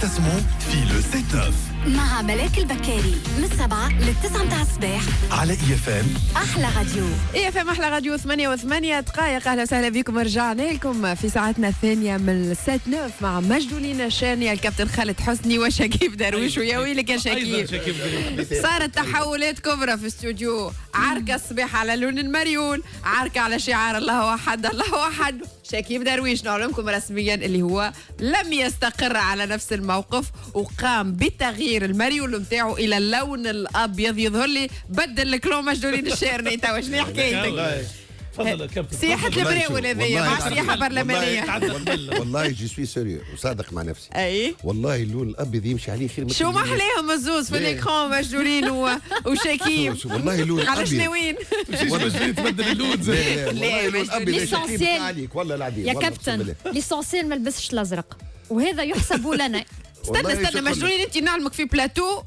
ديبلاتاسمون في لو 7-9 مع ملاك البكاري من 7 ل 9 متاع الصباح على EFM. أحلى راديو. EFM أحلى راديو 8 دقائق. أهلا وسهلا بكم، رجعنا لكم في ساعتنا الثانية من 7-9 مع مجدولين الشاني، الكابتن خالد حسني وشكيب درويش. ويا ويلك يا شكيب، صارت تحولات كبرى في الاستوديو. عركة الصباح على لون المريول، عركة على شعار الله واحد الله واحد. شكيب درويش نعلمكم رسميا اللي هو لم يستقر على نفس الموقف وقام بتغيير المريول نتاعو الى اللون الابيض. يظهر لي بدل الكلون مجدولين الشارني. توا شنو حكايتك؟ تفضل كابتن. سياحة البراول هذيا مع سياحة برلمانية. والله جو سوي سيريو وصادق مع نفسي. اي والله اللون الابيض يمشي عليه خير من شو ما احلاهم الزوز في الاكران مجدولين وشكيب. والله اللون على الابيض شناوين؟ مجدولين تبدل اللون. والله اللون الابيض ليسونسيال عليك والله العظيم يا كابتن. ليسونسيال ما لبسش الازرق وهذا يحسب لنا. استنى مجدولين، انت نعلمك في بلاتو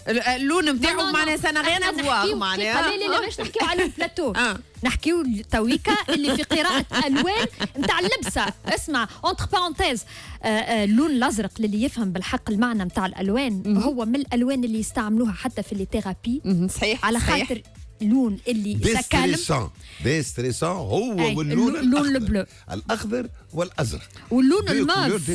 اللون نتاعو معناها سنة غير افواغ معناها. لا مش نحكيو على البلاتو، نحكيو تويكا اللي في قراءة الوان نتاع اللبسة. اسمع اونتر بارونتيز، اللون الازرق للي يفهم بالحق المعنى نتاع الالوان هو من الالوان اللي يستعملوها حتى في الثيرابي. صحيح على خاطر اللون اللي سكالم ديستريسون هو واللون اللون البلو الاخضر والازرق واللون الماف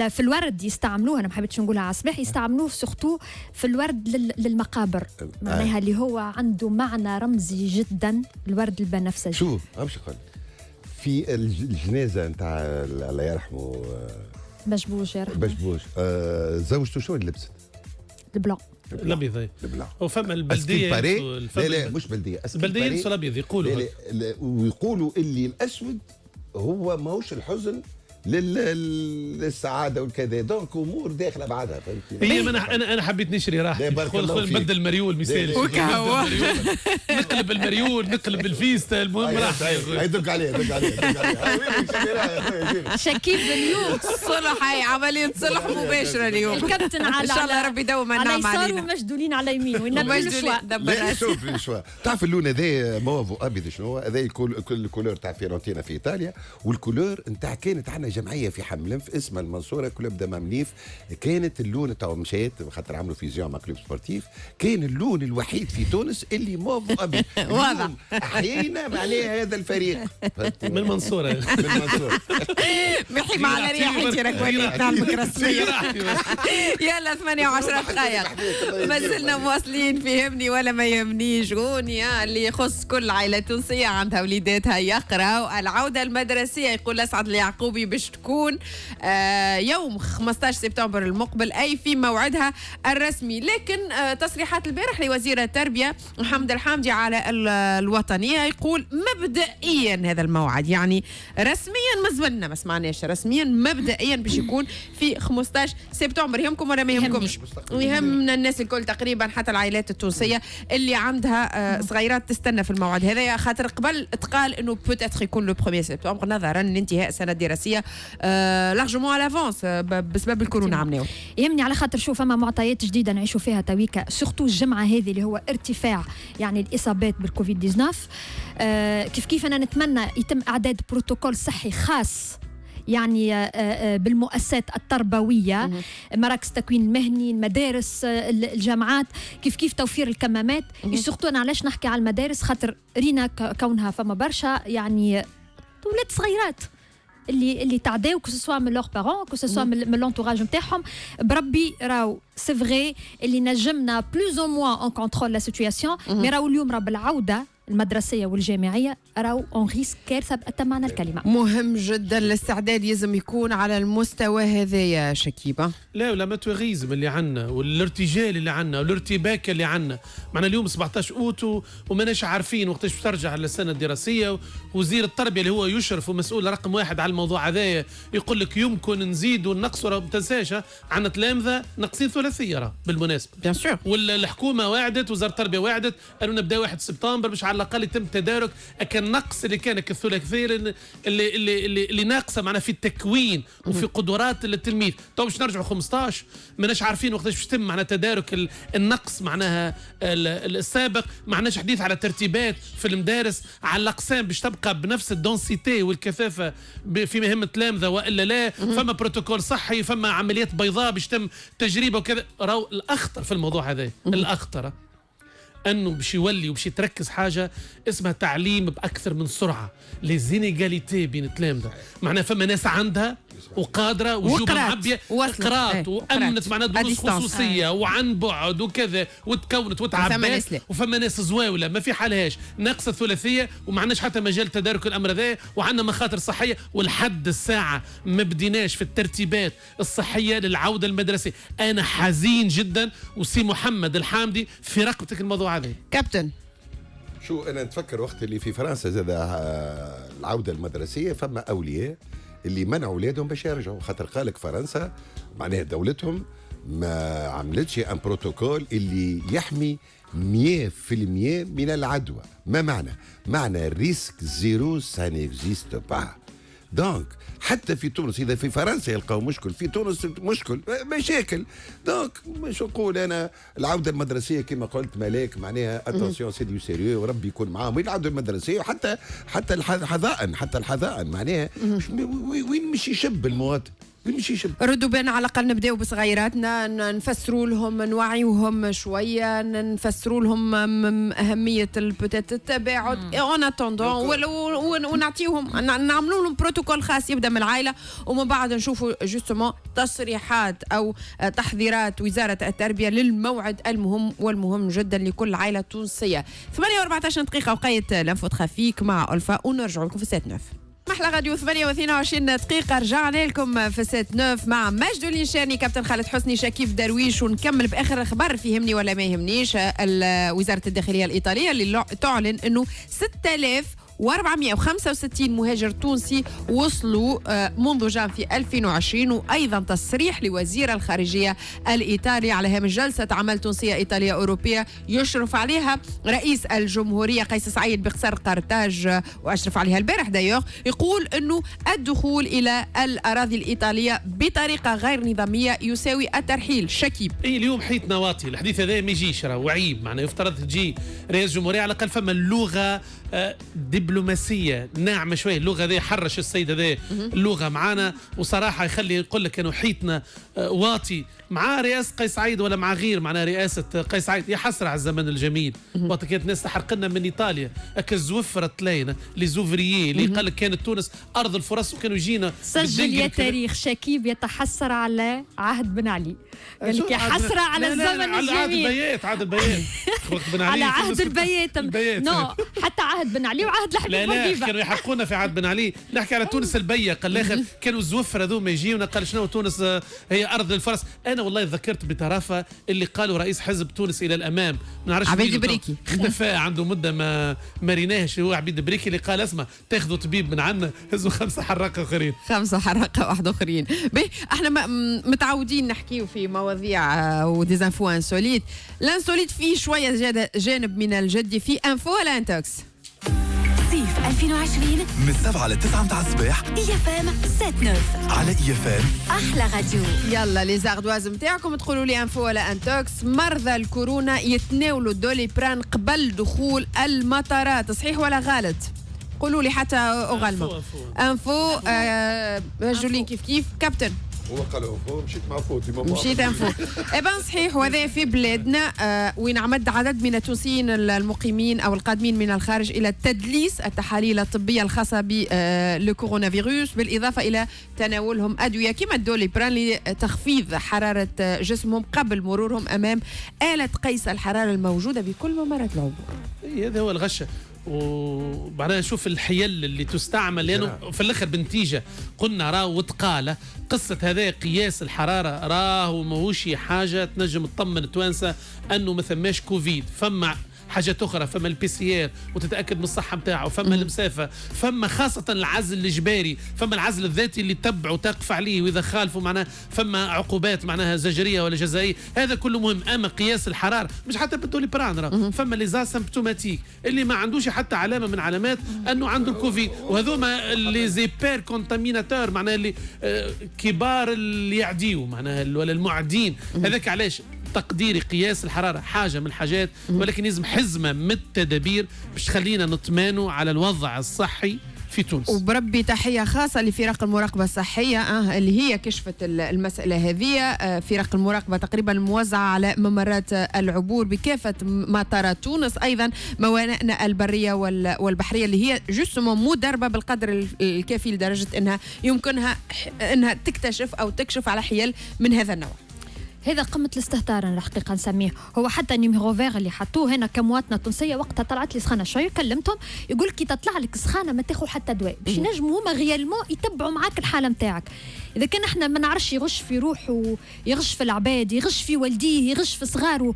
في الورد يستعملوه. انا ما حبيتش نقولها على الصباح، يستعملوه سورتو في الورد للمقابر، معناها اللي هو عنده معنى رمزي جدا. الورد البنفسجي شو امشي قال في الجنازه نتاع الله يرحمه بشبوش بشبوش زوجته شو اللي لبست؟ البلون الابيض. البلون وفما البلديه لا مش بلديه، البلديه يلبسوا الابيض يقولوا. ويقولوا اللي الاسود هو ماهوش الحزن للسعاده والكذا، دونك امور داخله بعدها. هي انا حبيت نشري راحتي، نبدل المريول مثال وكهو نقلب المريول نقلب الفيستا. المهم راحتي يدق عليه شكيب اليوم صلح، هاي عملية صلح مباشرة اليوم. الكابتن على ان شاء الله ربي يدوم النعم على علينا. يسار ومجدولين على يمين وينبلوا شوي. لا شوف شوي، تعرف اللون هذا موف وابيض شنو هو؟ هذا الكولور تاع فيرونتينا في ايطاليا، والكولور نتاع كانت عندنا جمعيه في حملنف اسمها المنصوره كلوب دو ممليف. كانت اللون تاع مشيت خاطر عملوا فيزيون مع كلوب سبورتيف، كان اللون الوحيد في تونس اللي موف وابيض. واضح احيينا معناها هذا الفريق من المنصوره. من المنصوره محي مع على ريحتي راك وليت نعلمك رسميا. يلا 18 دقائق ما زلنا مواصلين في يهمني ولا ما يهمنيش. غنية اللي يخص كل عائلة تونسية عندها وليداتها يقراوا. العودة المدرسية يقول أسعد اليعقوبي باش تكون يوم 15 سبتمبر المقبل، أي في موعدها الرسمي. لكن تصريحات البارح لوزير التربية محمد الحامدي على الوطنية يقول مبدئيا هذا الموعد، يعني رسميا ما زلنا ما سمعناش رسميا، مبدئيا باش يكون في 15 سبتمبر. يهمكم ولا ما يهمكمش؟ ويهمنا الناس الكل تقريبا، حتى العائلات التونسية اللي عندها صغيرات تستنى في الموعد هذا. خاطر قبل تقال انه بوتيتر يكون لو 1 سبتمبر نظرا لانتهاء السنة الدراسية لارجمون على لافونس بسبب الكورونا عملوه. يهمني على خاطر شوف فما معطيات جديده نعيشوا فيها تويكا، سورتو الجمعه هذه اللي هو ارتفاع يعني الاصابات بالكوفيد 19. كيف انا نتمنى يتم اعداد بروتوكول صحي خاص يعني بالمؤسسات التربويه، مراكز التكوين المهني، المدارس، الجامعات، كيف توفير الكمامات. سورتو انا علاش نحكي على المدارس؟ خاطر رينا كونها فما برشا يعني ولاد صغيرات اللي تعداو كو سوا من لور بارون كو سوا من لونتوراج نتاعهم. بربي راو سي فغي اللي نجمنا بلوز او موان اون كونترول لا سيتوياسيون، مي راو اليوم راه بالعوده المدرسيه والجامعيه راو اون ريسك كارثه بأتم معنى الكلمه. مهم جدا الاستعداد يلزم يكون على المستوى هذا يا شكيبه. لا ولا ماتوريزم اللي عندنا والارتجال اللي عندنا والارتباك اللي عندنا. معنا اليوم 17 اوت وماناش عارفين وقتاش باش ترجع للسنه الدراسيه. وزير التربيه اللي هو يشرف ومسؤول رقم واحد على الموضوع هذايا يقول لك يمكن نزيد ونقصوا. ما تنساش عندنا تلامذه ناقصين ثلاثيه بالمناسبه. بيان سور. والحكومه واعدت، وزاره التربيه واعدت، قالوا نبدا 1 سبتمبر باش على على الاقل يتم تدارك النقص اللي كان الثلاثيه اللي ناقصه معنا في التكوين وفي قدرات التلميذ. تو باش نرجعوا 15 ماناش عارفين وقتاش باش يتم معنا تدارك النقص معناها السابق. ما عندناش حديث على ترتيبات في المدارس، على الاقسام باش تبقى بنفس الدونسيتي والكثافه في مهمه التلامذه والا لا. فما بروتوكول صحي، فما عمليات بيضاء باش تم تجربه وكذا. راهو الاخطر في الموضوع هذا الاخطر انه باش يولي وباش يتركز حاجه اسمها تعليم باكثر من سرعه، لي زينيغاليتي بين التلامذه. معناها فما ناس عندها وقادره وجوبه معبيه قرات وامنت معنا دروس خصوصيه وعن بعد وكذا وتكونت وتعبت، وفما ناس زواوله ما في حالهاش ناقصه الثلاثيه وما عندناش حتى مجال تدارك الامر ذا، وعندنا مخاطر صحيه. ولحد الساعه ما بديناش في الترتيبات الصحيه للعوده المدرسيه. انا حزين جدا، وسي محمد الحامدي في رقبتك الموضوع هذا كابتن. شو انا نتفكر وقت اللي في فرنسا زاد العوده المدرسيه فما اولياء اللي منعوا اولادهم باش يرجعوا، خاطر قالك فرنسا معناها دولتهم ما عملتش ان بروتوكول اللي يحمي 100% من العدوى. ما معنى ريسك زيرو سا نيكزيست با. دونك حتى في تونس اذا في فرنسا يلقاو مشكل، في تونس مشكل مشاكل. دونك مش نقول انا العوده المدرسيه كما قلت ملاك معناها اتونسيون سي دو سيريو وربي يكون معاهم العوده المدرسيه، وحتى الحذائن معناها وين مش يشب المواطن، ردوا بنا على الأقل نبداو بصغيراتنا، نفسروا لهم نوعيوهم شوية، نفسروا لهم أهمية التباعد اون اتوندون، ونعطيوهم نعملوا لهم بروتوكول خاص يبدا من العائلة، ومن بعد نشوفوا جوستومون تصريحات أو تحذيرات وزارة التربية للموعد المهم والمهم جدا لكل عائلة تونسية. 8:14 دقيقة وقيت لانفو تخافيك مع ألفا، ونرجعوا لكم في 7-9 محلى راديو 28 دقيقة. رجعنا لكم في 7-9 مع مجد النشاني، كابتن خالد حسني، شكيف درويش، ونكمل بآخر الأخبار في يهمني ولا ما يهمنيش. وزارة الداخلية الإيطالية اللي تعلن أنه 6465 مهاجر تونسي وصلوا منذ جانفي 2020، وأيضا تصريح لوزير الخارجية الإيطالي على هامش جلسة عمل تونسية إيطالية أوروبية يشرف عليها رئيس الجمهورية قيس سعيد بقصر قرطاج، وأشرف عليها البارح دايوغ. يقول أنه الدخول إلى الأراضي الإيطالية بطريقة غير نظامية يساوي الترحيل. شكيب اليوم حيطنا واطي، الحديث هذا ما يجيش، راه وعيب. معناه يفترض تجي رئيس الجمهورية على الأقل فما اللغة دبلوماسيه ناعمه شويه. اللغه ذي حرش السيد هذا اللغه معانا، وصراحه يخلي يقول لك انه حيطنا واطي مع رئاسه قيس سعيد ولا مع غير معناها رئاسه قيس سعيد. يا حسره على الزمن الجميل وقت كانت الناس تحرق لنا من ايطاليا هكا زوفرت لينا لي زوفريي اللي قال لك كانت تونس ارض الفرص، وكانوا يجينا سجل يا تاريخ. شكيب يتحسر على عهد بن علي، قال لك يا حسره على الزمن الجميل. عهد البيات بن علي، على عهد البيات نو حتى عهد بن علي وعهد الحبيب بورقيبه. كانوا يحقونا في عهد بن علي. نحكي على تونس البية قال الاخر كانوا الزوفر هذوما يجيونا قال شنو تونس هي ارض الفرص. انا والله ذكرت بطرافه اللي قالوا رئيس حزب تونس الى الامام، ما نعرفش عبيد بريكي اختفى عنده مده ما ريناهش. هو عبيد بريكي اللي قال اسمع تاخذوا طبيب من عندنا، هزوا 5 حراقه اخرين، 5 حراقه واحد اخرين. احنا متعودين نحكيو في مواضيع وديزانفو انسوليت. الانسوليت فيه شويه جانب من الجد في انفو ولا انتوكس. صيف 2020 من 7 ل 9 متاع الصباح IFM 7-9 على IFM. أحلى راديو. يلا لي زاردواز نتاعكم تقولوا لي انفو ولا انتوكس. مرضى الكورونا يتناولوا دوليبران قبل دخول المطارات، صحيح ولا غلط؟ قولوا لي حتى أغلمة. انفو رجلين كيف كابتن. هو قال انفو مشيت مع فوتي مشيت انفو. إبان صحيح، وهذا في بلادنا وين عمد عدد من التونسيين المقيمين او القادمين من الخارج الى تدليس التحاليل الطبيه الخاصه بالكورونا فيروس، بالاضافه الى تناولهم ادويه كما الدوليبران لتخفيض حراره جسمهم قبل مرورهم امام آلة قيس الحراره الموجوده بكل ممرات العبور. هذا هو الغشه. وبعدين نشوف الحيل اللي تستعمل، لانه في الاخر بنتيجه قلنا راه وتقاله قصه هذا قياس الحراره راهو ماهوش حاجه تنجم تطمن التوانسه انه ما ثماش كوفيد. فما حاجات اخرى، فما البي سي ار وتتاكد من الصحه نتاعه، فما المسافه، فما خاصه العزل الاجباري، فما العزل الذاتي اللي تتبع وتقف عليه، واذا خالفوا معناها فما عقوبات معناها زجريه ولا جزائيه. هذا كله مهم. اما قياس الحراره مش حتى بالدولي بران، فما لي زاسيمبتوماتيك اللي ما عندوش حتى علامه من علامات انه عنده الكوفيد، وهذوما لي زيبير كونتاميناتور معناها اللي كبار اللي يعديوا معناها ولا المعدين. هذاك علاش تقديري قياس الحراره حاجه من الحاجات، ولكن لازم حزمه من التدابير باش تخلينا نطمئنوا على الوضع الصحي في تونس. وبربي تحية خاصة لفرق المراقبة الصحية اللي هي كشفت المسألة هذه. فرق المراقبة تقريبا موزعة على ممرات العبور بكافة مطارات تونس، أيضا موانئنا البرية والبحرية اللي هي جسم مدربة بالقدر الكافي لدرجة أنها يمكنها أنها تكتشف أو تكشف على حيل من هذا النوع. هذا قمة الاستهتار أنا الحقيقة نسميه. هو حتى نيميرو فيغ اللي حطوه هنا كمواطنة تونسية وقتها طلعت لي سخانة شوية، كلمتهم يقول كي تطلع لك سخانة ما تاخذ حتى دواء باش ينجموا هما غيالمون يتبعوا معاك الحالة نتاعك. إذا كان احنا ما نعرفش يغش في روحه، يغش في العباد، يغش في والديه، يغش في صغاره،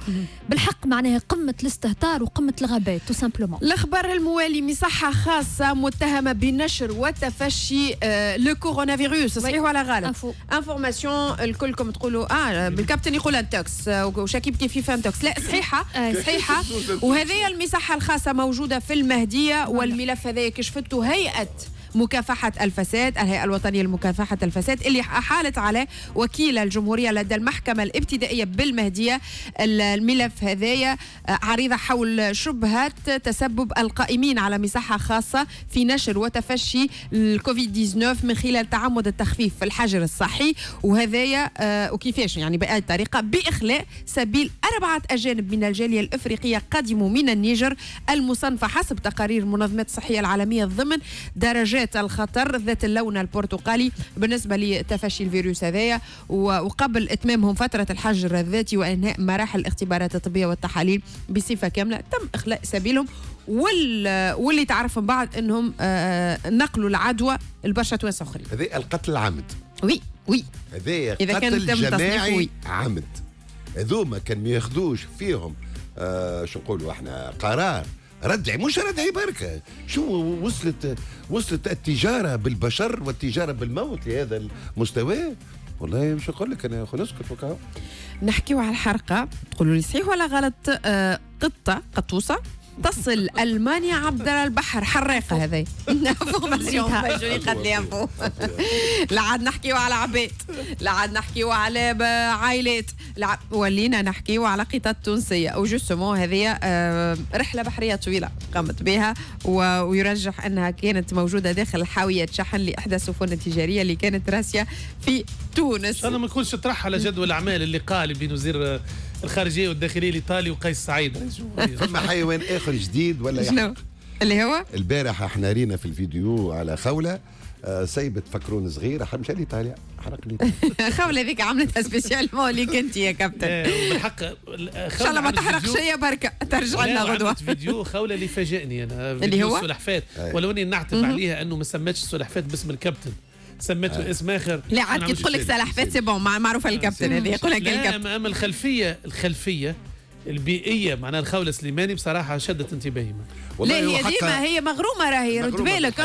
بالحق معناها قمة الاستهتار وقمة الغباء تو سامبلومون. الأخبار الموالي مصحة خاصة متهمة بنشر وتفشي لو كورونا فيروس، صحيح ولا غلط؟ انفورماسيون الكلكم تقولوا بالكابتن يقول انتوكس وشكيبتي في فانتوكس، لا صحيحة صحيحة. وهذه المصحة الخاصة موجودة في المهدية، والملف هذا كشفته هيئة مكافحة الفساد، الهيئة الوطنية لمكافحة الفساد اللي أحالت على وكيل الجمهورية لدى المحكمة الابتدائية بالمهدية. الملف هذايا عريضة حول شبهات تسبب القائمين على مصحة خاصة في نشر وتفشي الكوفيد 19 من خلال تعمد التخفيف في الحجر الصحي، وهذايا وكيفاش يعني بأي طريقة بإخلاء سبيل 4 أجانب من الجالية الإفريقية قدموا من النيجر المصنفة حسب تقارير المنظمات الصحية العالمية ضمن درجات الخطر ذات اللون البرتقالي بالنسبة لتفشي الفيروس هذايا، وقبل إتمامهم فترة الحجر الذاتي وإنهاء مراحل الاختبارات الطبية والتحاليل بصفة كاملة تم إخلاء سبيلهم، واللي تعرف من بعد أنهم نقلوا العدوى لبرشا توانسة أخرين. هذا القتل العمد. وي هذا إذا كان قتل تم جماعي عمد. هذوما كان ما ياخذوش فيهم شو نقولوا احنا قرار ردعي، مش ردعي بركة. شو وصلت التجارة بالبشر والتجارة بالموت لهذا المستوى. والله مش نقول لك انا نسكت وكا. نحكيو على الحرقة، تقولوا لي صحيح ولا غلط؟ قطوسة تصل ألمانيا عبر البحر، حراقة هذه انفورماسيون قد لي انفو. لا عاد نحكيو على عباد، لا عاد نحكيو على عائلات، ولينا نحكيو على قطط تونسية. وجوستومون هذه رحلة بحرية طويلة قامت بها، ويرجح أنها كانت موجودة داخل حاوية شحن لإحدى السفن التجارية اللي كانت راسية في تونس. أنا ما نكونش طرح على جدول الأعمال اللي قال بين وزير الخارجية والداخلية الإيطالي وقيس سعيد. فما حيوان آخر جديد ولا شنو اللي هو؟ البارح احنا رينا في الفيديو على خولة سيبت فكرون صغير مشى لإيطاليا حرق لي. خولة ذيك عملتها سبيسيال ليك انت يا كابتن. بالحق ان شاء الله ما تحرقش يا بركة، ترجع لنا غدوة. فيديو خولة اللي فاجأني انا، اللي هو السلحفات، ولو اني نعتب عليها انه ما سمتش السلحفات باسم الكابتن، سميته اسم اخر. لا عاد كي تقول لك سلحفات سي بون معروفه الكابتن هذه يقول لك الكابتن. اما الخلفيه البيئيه معناها الخولة سليماني بصراحه شدت انتباهي. لا هي ديما هي مغرومه، راهي رد بالك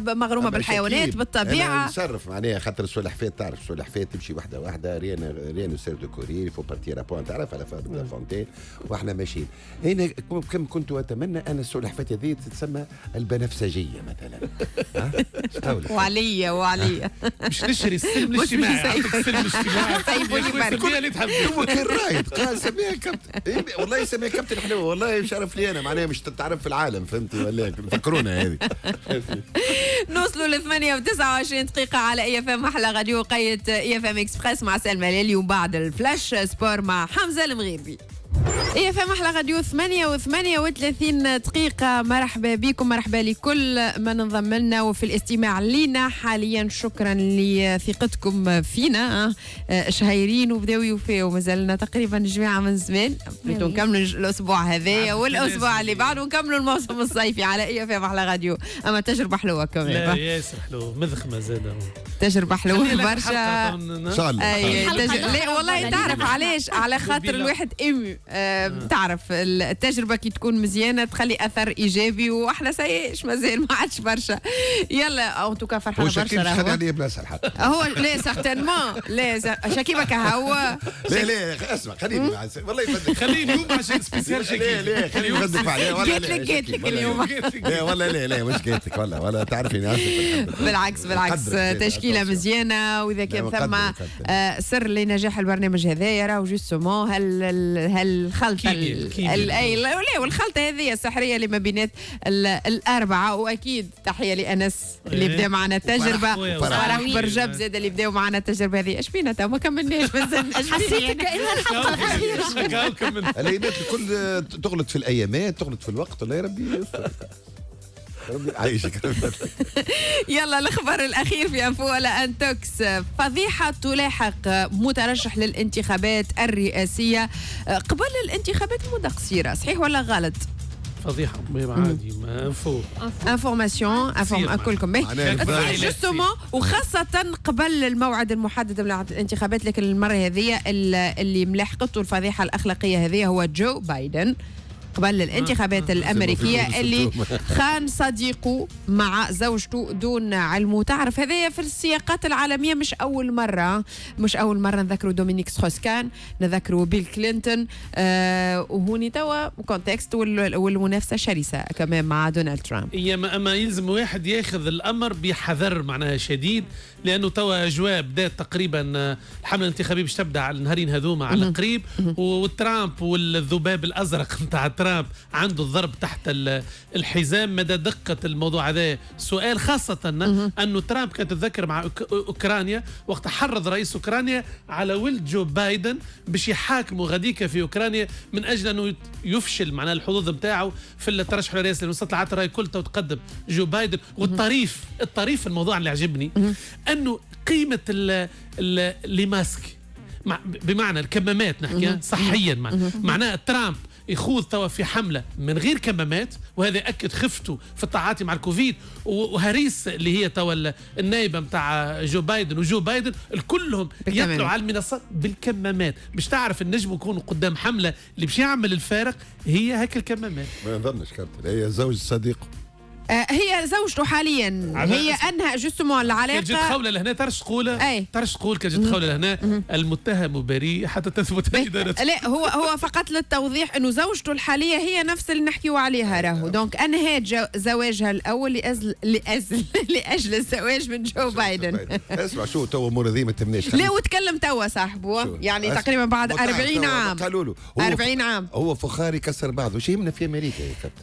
مغرومه بالحيوانات بالطبيعه. نصرف معناها خاطر السلحفات، تعرف السلحفات تمشي وحده واحده، ريان سير دو كورير فو بارتير بوان، تعرف على فابريكا فونتين واحنا ماشيين. هنا كم كنت اتمنى ان السلحفات هذه تتسمى البنفسجيه مثلا. وعليا مش نشري السلم الاجتماعي، السلم الاجتماعي سيبوني برك. اللي تحب. هو كان رايد قال سميها كابتن، والله سميها كابتن حلوه، والله شرف لي انا معناها مش تعرف في العالم، فهمتي ولا فكرونا هذه. نوصلوا ل 8 و29 دقيقة على اي اف ام، احلى راديو قيد اي اف ام اكسبريس مع سلمى ليلي، وبعد الفلاش سبور مع حمزة المغيربي. اي اف ام احلى راديو 8 و38 دقيقة. مرحبا بكم، مرحبا لكل من انضم لنا وفي الاستماع لنا حاليا. شكرا لثقتكم فينا، شهيرين وبداو يوفيو، مازالنا تقريبا جماعة من زمان. بغيتو نكملوا الاسبوع هذايا والاسبوع اللي بعده ونكملوا الموسم الصيفي على اي اف ام احلى راديو. اما تجربة حلوة كمان. لا ياسر حلو، مذخمة زادة، تجربة حلوة برشا ان شاء الله. لا والله تعرف علاش؟ على خاطر الواحد امي تعرف التجربه كي تكون مزيانه تخلي اثر ايجابي، واحنا سيئش مازال ما عادش برشا. يلا اون توكا فرحانه هو شكيب برشا. خلي عليه بلاصه الحق. هو لا سيغتينمون لا شكيبه كهو. لا اسمع خليني والله يفدك. خليني اليوم عشان سبيسيال شكيب. لا خليني نفدك عليه. قلت لك اليوم. لا والله لا مش قلت لك ولا تعرفيني. بالعكس تشكيله مزيانه، واذا كان ثم سر لنجاح البرنامج هذايا راهو جوستومون هالخلطه لا والخلطه هذه السحريه اللي ما بينات الاربعه. واكيد تحيه لانس اللي بدا معنا التجربه، فرح برجب زاد اللي بداوا معنا التجربه هذه. اش بينا تو ما كملناش مازال. حسيت كأنها الحلقه الاخيره. الايامات الكل تغلط في الايامات، تغلط في الوقت. الله يا ربي يستر. ربي يعيشك. يلا الخبر الاخير في انفو ولا انتوكس. فضيحه تلاحق مترشح للانتخابات الرئاسيه قبل الانتخابات مده قصيره، صحيح ولا غلط؟ فضيحه عادي ما انفو انفورماسيون كلكم جوستومون، وخاصه قبل الموعد المحدد للانتخابات. لكن المره هذه اللي ملاحقته الفضيحه الاخلاقيه هذه هو جو بايدن قبل الانتخابات الأمريكية اللي خان صديقه مع زوجته دون علمه. تعرف هذا في السياقات العالمية مش أول مرة نذكروا دومينيك ستروس-كان، نذكروا بيل كلينتون، وهوني توا كونتكست والمنافسة شرسة كمان مع دونالد ترامب. أما يلزم واحد ياخذ الأمر بحذر معناها شديد، لأنه توا أجواء بدأت تقريبا الحملة الانتخابية باش تبدأ على النهارين هذوما على قريب، وترامب والذباب الأزرق نتاع ترامب عنده الضرب تحت الحزام. مدى دقة الموضوع هذا سؤال، خاصة أنه ترامب كان تتذكر مع أوكرانيا وقت حرض رئيس أوكرانيا على ولد جو بايدن باش يحاكموا غديك في أوكرانيا من أجل أنه يفشل معناه الحظوظ نتاعه في الترشح للرئاسة، لأنه استطلعت الرأي كلها وتقدم جو بايدن. والطريف الموضوع اللي عجبني أنه قيمة اللي ماسك بمعنى الكمامات نحكي صحيا معناه ترامب يخوض توا في حملة من غير كمامات، وهذا أكد خفته في التعاطي مع الكوفيد. وهاريس اللي هي توا النائبة متاع جو بايدن وجو بايدن الكلهم يطلعوا على المنصات بالكمامات باش تعرف النجم يكونوا قدام حملة اللي باش يعمل الفارق هي هيك الكمامات. ما نظنش كابتن هي زوج صديقه، هي زوجته حاليا هي انهى جوستومون العلاقه. كانت جت خوله لهنا ترش تقول كانت جت خوله لهنا المتهم بريء حتى تثبت ادانته. لا هو فقط للتوضيح انه زوجته الحاليه هي نفس اللي نحكيو عليها راهو. دونك انهت زواجها الاول لاجل الزواج من جو بايدن. اسمع شو تو امور ذي ما تمناش. لا وتكلم توا صاحبه يعني تقريبا بعد 40 عام. قالوا له 40 عام هو فخاري كسر بعضه. وش يهمنا في امريكا يا كابتن؟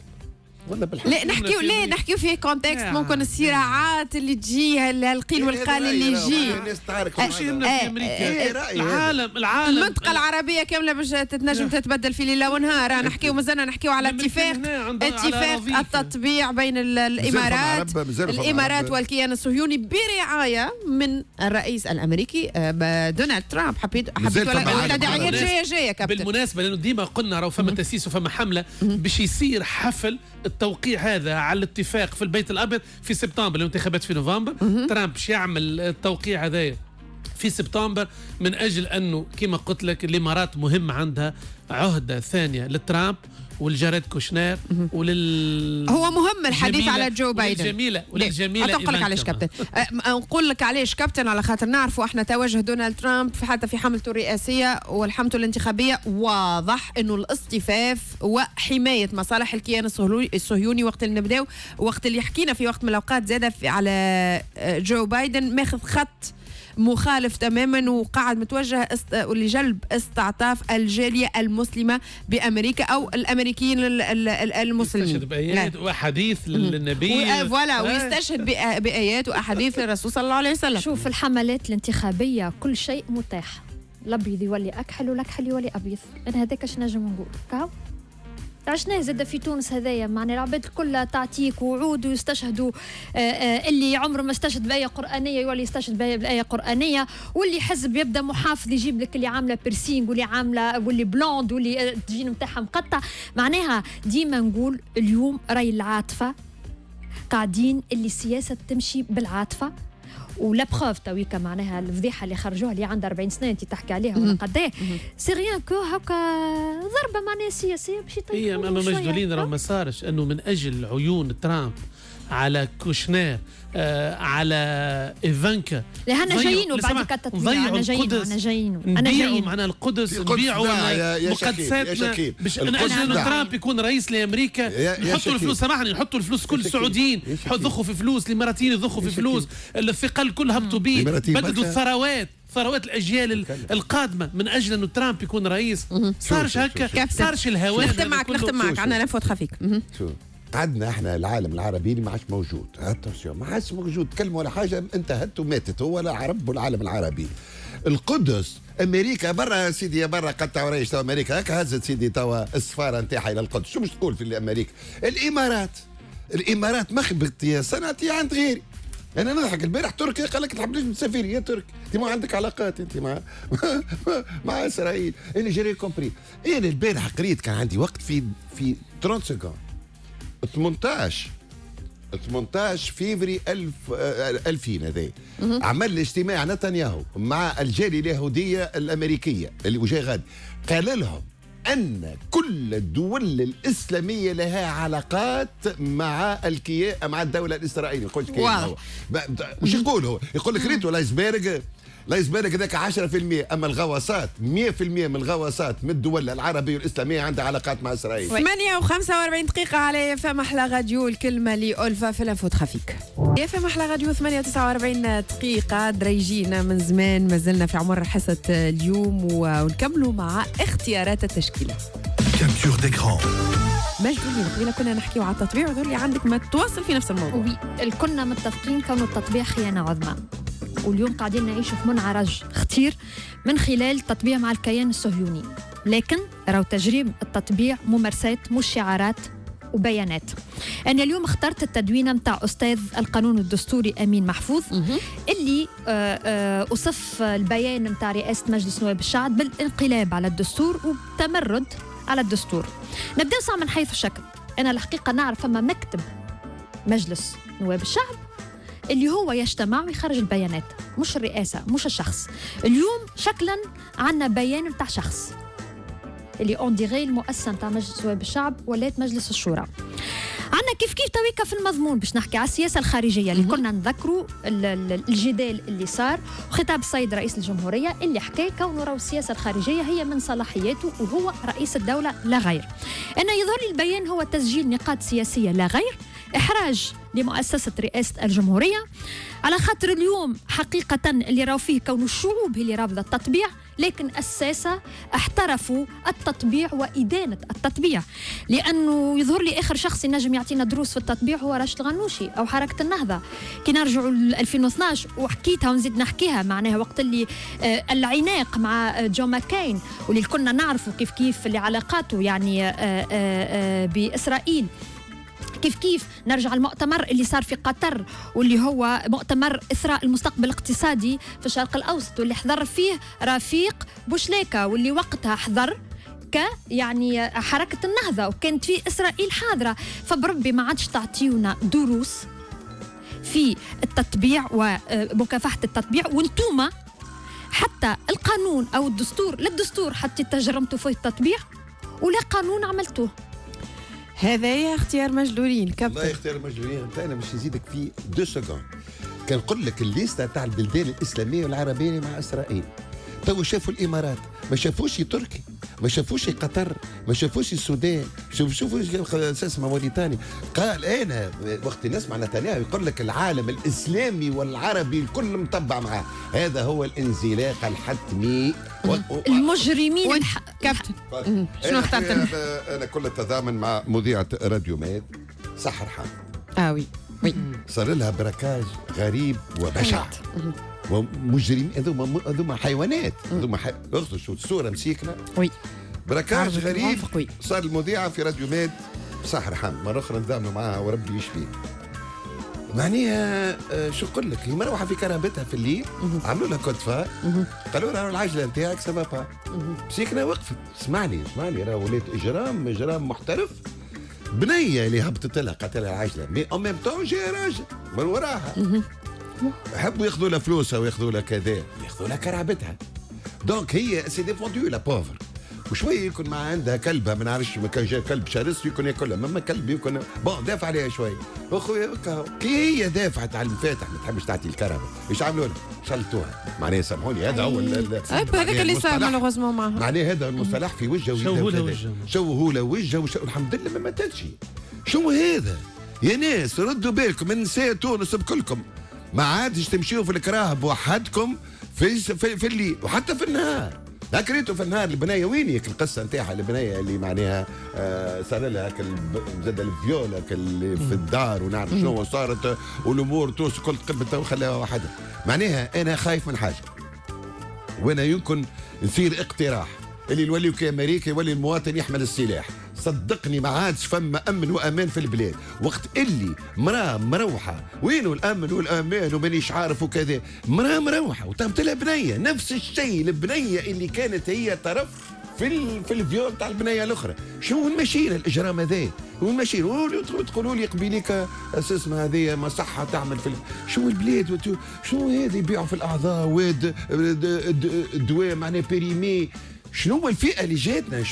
لا نحكيو في كونتكست ممكن الصراعات اللي تجي القيل والقال اللي يجي. الناس تعرف كل شيء في امريكا. العالم المنطقه العربيه كامله باش تتنجم تتبدل في ليله ونهار. نحكيو مازلنا نحكيو على اتفاق التطبيع بين الامارات والكيان الصهيوني برعايه من الرئيس الامريكي دونالد ترامب. حبيت ولا تداعيات جايه كابتن. بالمناسبه لانه ديما قلنا راهو فما تاسيس وفما حمله باش يصير حفل التوقيع هذا على الاتفاق في البيت الابيض في سبتمبر. الانتخابات في نوفمبر، ترامب باش يعمل التوقيع هذا في سبتمبر من اجل انه كما قلت لك الامارات مهم عندها عهده ثانيه لترامب والجاريد كوشنير هو مهم الحديث على جو بايدن. وللجميله أقول لك علاش كابتن. نقول لك علاش كابتن على خاطر نعرفوا احنا توجه دونالد ترامب حتى في حملته الرئاسيه والحملته الانتخابيه واضح انه الاصطفاف وحمايه مصالح الكيان الصهيوني. وقت اللي نبداو وقت اللي حكينا في وقت من الاوقات زاد على جو بايدن ماخذ خط مخالف تماما وقاعد متوجه لجلب استعطاف الجالية المسلمة بأمريكا أو الأمريكيين المسلمين. يستشهد بآيات وأحاديث للنبي ويستشهد بآيات وأحاديث للرسول صلى الله عليه وسلم. شوف الحملات الانتخابية كل شيء متاح، الأبيض يولي أكحل والأكحل يولي أبيض. أنا هذاك اش نجم نقول كاو عشنا زاد في تونس هذايا معنى العباد الكل تعطيك وعود ويستشهدوا اللي عمره ما استشهد بآية قرآنية يولي يستشهد بآية قرآنية، واللي حزب يبدا محافظ يجيب لك اللي عامله بيرسينغ واللي عامله واللي بلوند واللي الجين نتاعها مقطع. معناها ديما نقول اليوم راي العاطفة قاعدين اللي السياسة تمشي بالعاطفة ولا بروف تويكا معناها الفضيحه اللي خرجوها اللي عندها 40 سنه انت تحكي عليها ولا قد ايه سي ريان كو هكا ضربه معناها سياسيه باش هي اما مجدولين راه ما صارش انه من اجل عيون ترامب على كوشنير على ايفانكا لهنا جايين وبعد التطبيع انا جايين نبيعوا معناها القدس نبيعوا مقدساتنا باش من اجل انه ترامب يكون رئيس لامريكا نحطوا الفلوس سامحني نحطوا الفلوس كل السعوديين يضخوا في فلوس الاماراتيين يضخوا في فلوس الثقل كل هبطوا بيه بددوا ثروات الاجيال القادمه من اجل انه ترامب يكون رئيس صارش هكا صارش الهوان نختم معك عندنا نفوت خفيك عندنا احنا العالم العربي اللي ما عادش موجود ما عادش موجود كلمه ولا حاجه انتهت وماتت هو لا عرب العالم العربي القدس امريكا برا سيدي برا قطع ريش تو امريكا هكا هزت سيدي توا السفاره نتاعها الى القدس شو مش تقول في امريكا الامارات مخبط يا سنتي عند غيري انا نضحك البارح تركيا قال لك تحب لازم تسافر يا تركي انت ما عندك علاقات انت مع اسرائيل انا جيري كومبري انا البارح قريت كان عندي وقت في 30 سكوند 18 فيفري 2000 هذا عمل اجتماع نتنياهو مع الجالية اليهودية الأمريكية اللي وجاي غادي قال لهم أن كل الدول الإسلامية لها علاقات مع مع الدولة الإسرائيلية يقول لك وش يقول هو يقول لك ريتو لايسبرغ ذاك 10% اما الغواصات 100% من الغواصات من الدول العربيه والاسلاميه عندها علاقات مع اسرائيل 8:45 دقيقة على فم أحلى راديو الكلمة لألفا في الانفوت خفيك يا فم أحلى راديو 8:49 دقيقة دريجينا من زمان ما زلنا في عمر حصة اليوم ونكملوا مع اختيارات التشكيلة كابتور ديكران مجدولين قبيله كنا نحكيو على التطبيع وذول عندك ما تواصل في نفس الموضوع كنا متفقين كون التطبيع خيانة عظمى واليوم قاعدين نعيش في منعرج خطير من خلال التطبيع مع الكيان الصهيوني لكن راهو تجريب التطبيع ممارسات مش شعارات وبيانات. أنا اليوم اخترت التدوينة متاع أستاذ القانون الدستوري أمين محفوظ اللي أصف البيان متاع رئاسة مجلس نواب الشعب بالانقلاب على الدستور وبتمرد على الدستور. نبدأ من حيث الشكل. أنا الحقيقة نعرف أما مكتب مجلس نواب الشعب اللي هو يجتمع ويخرج البيانات مش الرئاسة مش الشخص. اليوم شكلا عنا بيان متاع شخص اللي اون ديغي المؤسسة متاع مجلس نواب الشعب ولات مجلس الشورى. عنا كيف تويكا في المضمون باش نحكي على السياسة الخارجية اللي كنا نذكروا الجدال اللي صار وخطاب السيد رئيس الجمهورية اللي حكى كونه راهو السياسة الخارجية هي من صلاحياته وهو رئيس الدولة لا غير. أنا يظهر لي البيان هو تسجيل نقاط سياسية لا غير إحراج لمؤسسة رئاسة الجمهورية على خاطر اليوم حقيقة اللي راهو فيه كون الشعوب هي اللي رافضة التطبيع لكن الساسة احترفوا التطبيع وإدانة التطبيع لأنه يظهر لي آخر شخص ينجم يعطينا دروس في التطبيع هو راشد الغنوشي أو حركة النهضة كي نرجعوا ل 2012 وحكيتها ونزيد نحكيها معناها وقت اللي العناق مع جون ماكين واللي كنا نعرفوا كيف اللي علاقاته يعني بإسرائيل كيف نرجع المؤتمر اللي صار في قطر واللي هو مؤتمر إثراء المستقبل الاقتصادي في الشرق الأوسط واللي حضر فيه رفيق بوشليكا واللي وقتها حضر يعني حركة النهضة وكانت في إسرائيل حاضرة. فبربي ما عادش تعطيونا دروس في التطبيع ومكافحة التطبيع وانتوما حتى القانون أو الدستور للدستور حتى تجرمتوا فيه التطبيع ولا قانون عملتوه. هذا اختيار مجدولين كابتن. والله اختيار مجدولين انا مش نزيدك في 2 سكوند. كان نقول لك الليسته تاع البلدان الاسلاميه والعربيه مع اسرائيل تو شافوا الامارات ما شافوش تركي ما شافوش قطر ما شافوش السودان شوفوا اسمها موريتانيا. قال انا وقت نسمع نتنياهو يقول لك العالم الاسلامي والعربي الكل مطبع معاه. هذا هو الانزلاق الحتمي المجرمين كابتن. شنو اخترت؟ انا كل التضامن مع مذيعه راديو ماد سحر حامد. وي صار لها براكاج غريب وبشع ومجرمين هذوما حيوانات هذوما شو الصوره مسيكنا وي براكاج غريب. صار المذيعه في راديو ماد سحر حامد مره اخرى نتضامنوا معها وربي يشفيه. معناها شو نقول لك هي مروحه في كرامتها في الليل عملوا لها كود فار قالوا لها العجله نتاعك سببها مسيكنا وقفت. اسمعني راه ولات اجرام محترف. بنيه اللي هبطت لها قتلها العجله مي او ميم طون جاي راجل من وراها يحبوا ياخذوا لها فلوسها وياخذوا لها كذا، ياخذوا لها كرعبتها. دونك هي سي ديفوندو لا بوفر. وشويه يكون مع عندها كلبه ما نعرفش، ما كان جا كلب شرس يكون ياكلها، مما كلب يكون بون دافع عليها شويه. اخويا كي هي دافعت على المفاتح ما تحبش تعطي الكرهبه، ايش عملوا لها؟ شلتوها. معناها سامحوني هذا هو هذاك اللي صار مالوغوزمون معها. معناها هذا المصطلح في وجهه شوهوا له وجهه الحمد لله ما ماتتش. شو هذا؟ يا ناس ردوا بالكم من نساء تونس بكلكم، ما عادش تمشيوا في الكراه بوحدكم في الليل وحتى في النهار. ذكريتوا في النهار البنايه وين هيك القصه نتاعها البنايه اللي معناها صار لها هكا زاد الفيول هكا اللي في الدار ونعرف شنو صارت والامور توس كل قبلتها وخلاها وحدها. معناها انا خايف من حاجه، وانا يمكن نصير اقتراح اللي يولي كامريكا يولي المواطن يحمل السلاح. صدقني ما عادش فما امن وامان في البلاد، وقت اللي مراه مروحه وينو الامن والامان ومانيش عارف وكذا، مراه مروحه وطابت لها بنيه نفس الشيء، البنيه اللي كانت هي طرف في الفيول تاع البنيه الاخرى. شنو المشينا الاجرام هذا؟ والمشينا تقولوا لي قبيليك اساس ما هذه مصحه تعمل في شو البلاد شنو هذا يبيعوا في الاعضاء الدواء معناه بيريمي. شنو الفئه اللي جاتنا؟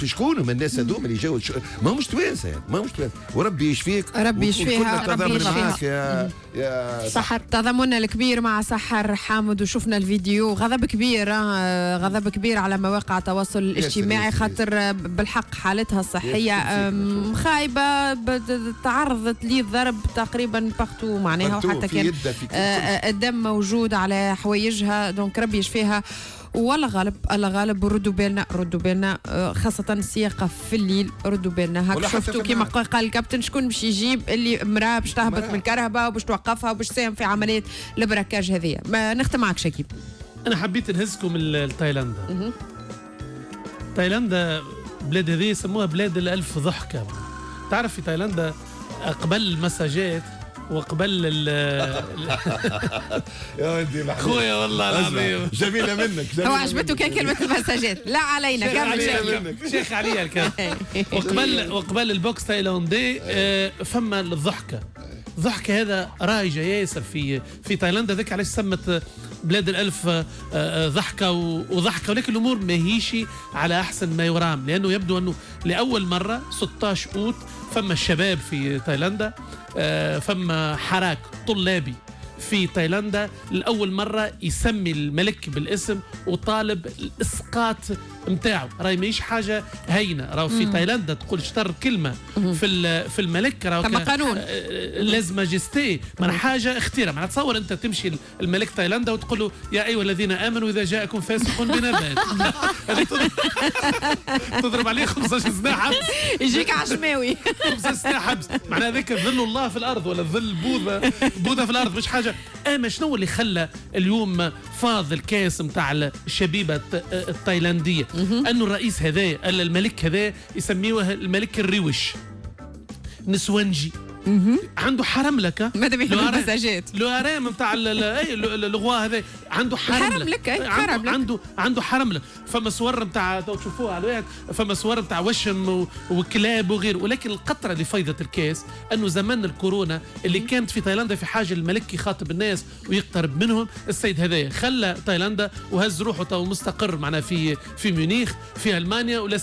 شكون من الناس هذوما اللي جاوا؟ ما همش توانسه، ما همش توانسه، وربي يشفيك. ربي يشفيها، ربي يشفيها يا سحر. تضامننا الكبير مع سحر حامد، وشفنا الفيديو غضب كبير، غضب كبير على مواقع التواصل الاجتماعي، خاطر بالحق حالتها الصحيه خايبه، تعرضت للضرب تقريبا باغتو معناها، وحتى كان الدم موجود على حوايجها. دونك ربي يشفيها. والله غالب الله غالب، ردوا بالنا خاصة السياقة في الليل، ردوا بالنا. هاك شفتوا كيما قال الكابتن شكون باش يجيب اللي مراه باش تهبط من الكرهبة وباش توقفها وباش تساهم في عملية البراكاج هذية. نختم معك شكيب. أنا حبيت نهزكم لتايلاندا. تايلاندا بلاد هذه يسموها بلاد الألف ضحكة. تعرف في تايلاندا قبل المساجات وقبل يا ودي خويا والله العظيم جميله منك. هو عجبته كان كلمه المساجات، لا علينا كمل شيخ عليا الكلام. وقبل البوكس تايلاندي فما الضحكه. الضحكه هذا رايجه ياسر في تايلاندا. ذاك علاش سمت بلاد الألف ضحكه وضحكه، ولكن الامور ماهيش على احسن ما يرام، لانه يبدو انه لاول مره 16 اوت فما الشباب في تايلاندا، فما حراك طلابي في تايلاندا لأول مرة يسمي الملك بالاسم وطالب الإسقاط متاعه. راهي ماهيش حاجة هينة، راهو في تايلاندا تقول شطر كلمة في الملك راهو قانون لازم ماجستي، من حاجة اختيرة. معناها تصور أنت تمشي الملك تايلاندا وتقول له يا أيها الذين آمنوا إذا جاءكم فاسق بنبأ، تضرب عليه 15 سنة حبس، يجيك عشماوي 5 سنين حبس. معناها ذاك ظل الله في الأرض ولا ظل بوذا في الأرض، مش حاجة. اما شنو اللي خلى اليوم فاض الكاس نتاع الشبيبه التايلانديه؟ انه الرئيس هذا الملك هذا يسميوه الملك الروش نسوانجي، عنده حرم لك ماذا بيحب المساجات لو ارام نتاع الغوا هذا عنده حرم لك عنده حرم لك. فما صور نتاع تشوفوها على الواحد، فما صور نتاع وشم وكلاب وغيره. ولكن القطره اللي فيضت الكاس انه زمان الكورونا اللي كانت في تايلاندا في حاجه الملك يخاطب الناس ويقترب منهم، السيد هذايا خلى تايلاندا وهز روحه تو مستقر معنا في ميونخ في المانيا، ولا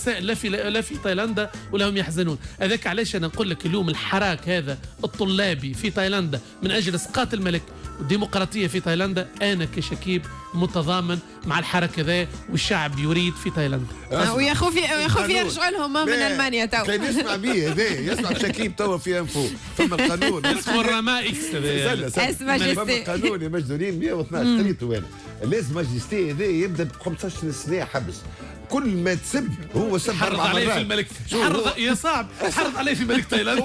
لا في تايلاندا ولا هم يحزنون. هذاك علاش انا نقول لك اليوم الحراك هذا الطلابي في تايلاندا من اجل اسقاط الملك والديمقراطيه في تايلاندا، انا كشكيب متضامن مع الحركه ذا والشعب يريد في تايلاندا. ويا خوفي يرجعوا لهم من المانيا تو. كان يسمع بيه هذا، يسمع شكيب تو في انفو. فما القانون اسمه الرماء اكس اسمه فما القانون يا مجنونين 112 قريته انا. لازم ماجستي هذا يبدا ب 15 سنه حبس. كل ما تسب هو سب حرض عليه في الملك، يا صعب حرض عليه في ملك تايلاند.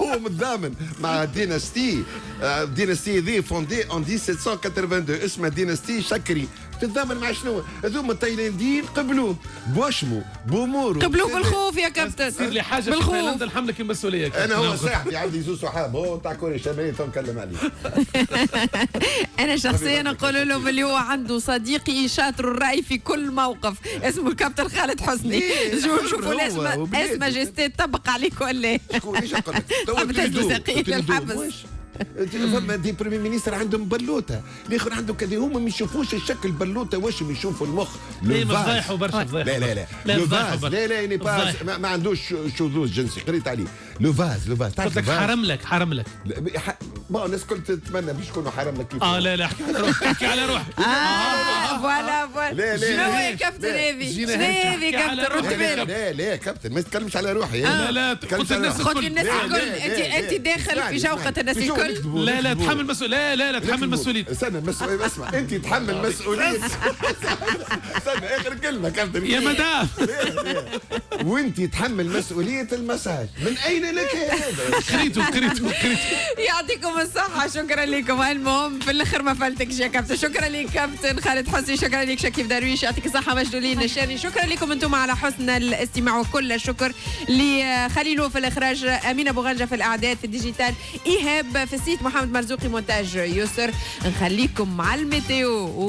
هو متضامن مع ديناستي ذي فوندي ان 1782 اسمها ديناستي شكري. تتضامن مع شنو؟ هذوما التايلانديين قبلوه بوشمو باموره، قبلوه بالخوف يا كابتن. تصير لي حاجه في تايلاند نحملك المسؤوليه. انا هو صاحبي عندي زوج صحاب هو تاع كوريا الشماليه تو نكلم عليه. انا شخصيا نقول لهم اللي هو عنده صديقي شاطر الراي في كل موقف اسمه الكابتن خالد حسني. نشوفوا اسم ماجستي طبق عليك ولا شكون ايش نقول لك؟ تو الحبس فما دي بريمي مينيستر عندهم بلوته، الاخر عندهم كذا، هما ما يشوفوش الشكل بلوته، واش يشوفوا المخ. لا فضايحوا برشا فضايحوا. لا فضايحوا لا يعني ما عندوش شذوذ جنسي، قريت عليه. لو فاز قلت لك حرم لك ما الناس الكل تتمنى باش يكونوا حرم لك كيف. لا احكي على روحك. فوالا شنو هي كابتن هذه؟ شنو هذه كابتن رد لا كابتن ما تتكلمش على روحي. لا قلت الناس الكل. انت داخل في جوقة الناس الكل. لا تحمل مسؤولية. لا تحمل مسؤولية. استنى اسمع انت تحمل مسؤولية. استنى اخر كلمة كابتن يا مدام. وانت تحمل مسؤولية المساج، من اين لك هذا؟ قريتو. يعطيكم الصحة، شكرا لكم. المهم في الاخر ما فلتكش يا كابتن. شكرا لك كابتن خالد حسني، شكرا لك شكيب درويش، يعطيك الصحة مجدولين الشاني. شكرا لكم انتم على حسن الاستماع، وكل الشكر لخليلو في الاخراج، امين ابو غنجة في الاعداد، في الديجيتال ايهاب، في السيت محمد مرزوقي، مونتاج يسر. نخليكم مع الميتيو.